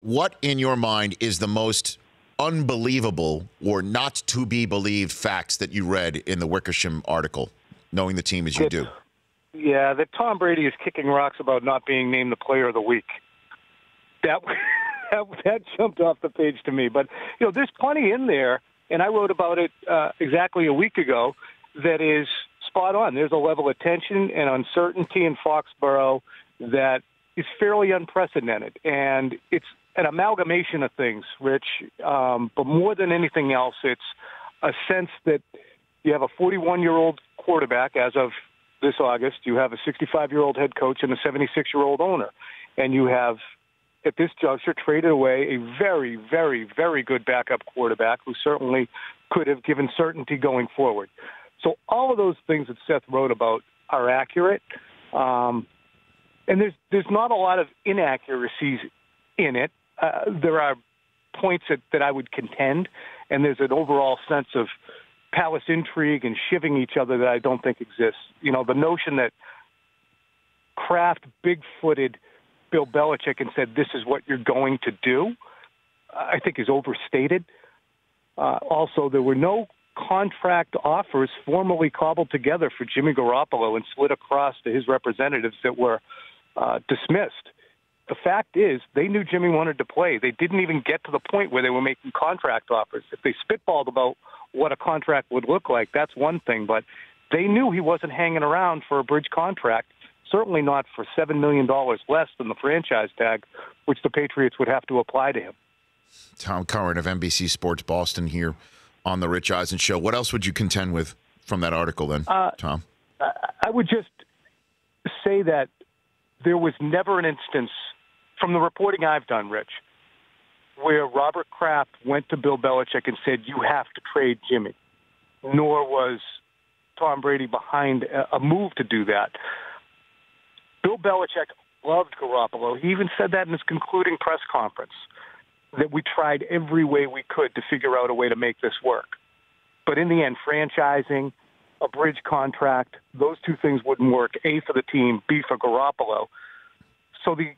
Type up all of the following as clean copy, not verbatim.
What, in your mind, is the most unbelievable or not to be believed facts that you read in the Wickersham article, knowing the team as you do? Yeah, that Tom Brady is kicking rocks about not being named the player of the week. That jumped off the page to me. But, there's plenty in there, and I wrote about it exactly a week ago, that is spot on. There's a level of tension and uncertainty in Foxborough that is fairly unprecedented. And it's an amalgamation of things, Rich. But more than anything else, it's a sense that you have a 41-year-old quarterback as of this August. You have a 65-year-old head coach and a 76-year-old owner. And you have, at this juncture, traded away a very, very, very good backup quarterback who certainly could have given certainty going forward. So all of those things that Seth wrote about are accurate. And there's not a lot of inaccuracies in it. There are points that I would contend, and there's an overall sense of palace intrigue and shivving each other that I don't think exists. The notion that Kraft big-footed Bill Belichick and said, this is what you're going to do, I think is overstated. Also, there were no contract offers formally cobbled together for Jimmy Garoppolo and slid across to his representatives that were dismissed. The fact is, they knew Jimmy wanted to play. They didn't even get to the point where they were making contract offers. If they spitballed about what a contract would look like, that's one thing. But they knew he wasn't hanging around for a bridge contract, certainly not for $7 million less than the franchise tag, which the Patriots would have to apply to him. Tom Curran of NBC Sports Boston here on the Rich Eisen Show. What else would you contend with from that article then, Tom? I would just say that there was never an instance from the reporting I've done, Rich, where Robert Kraft went to Bill Belichick and said, you have to trade Jimmy, nor was Tom Brady behind a move to do that. Bill Belichick loved Garoppolo. He even said that in his concluding press conference, that we tried every way we could to figure out a way to make this work. But in the end, franchising, a bridge contract, those two things wouldn't work, A, for the team, B, for Garoppolo. So the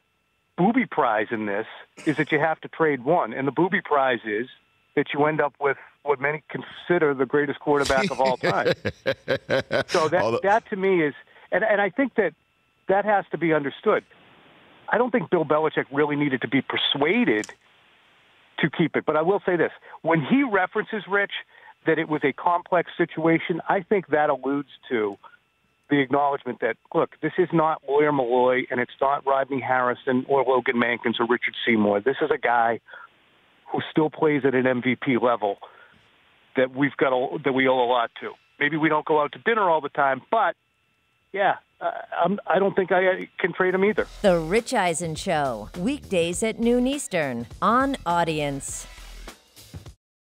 booby prize in this is that you have to trade one, and the booby prize is that you end up with what many consider the greatest quarterback of all time. So that to me is, and I think that has to be understood. I don't think Bill Belichick really needed to be persuaded to keep it, but I will say this. When he references, Rich, that it was a complex situation, I think that alludes to the acknowledgement that, look, this is not Lawyer Malloy, and it's not Rodney Harrison or Logan Mankins or Richard Seymour. This is a guy who still plays at an MVP level that we owe a lot to. Maybe we don't go out to dinner all the time, but yeah, I don't think I can trade him either. The Rich Eisen Show, weekdays at noon Eastern on Audience.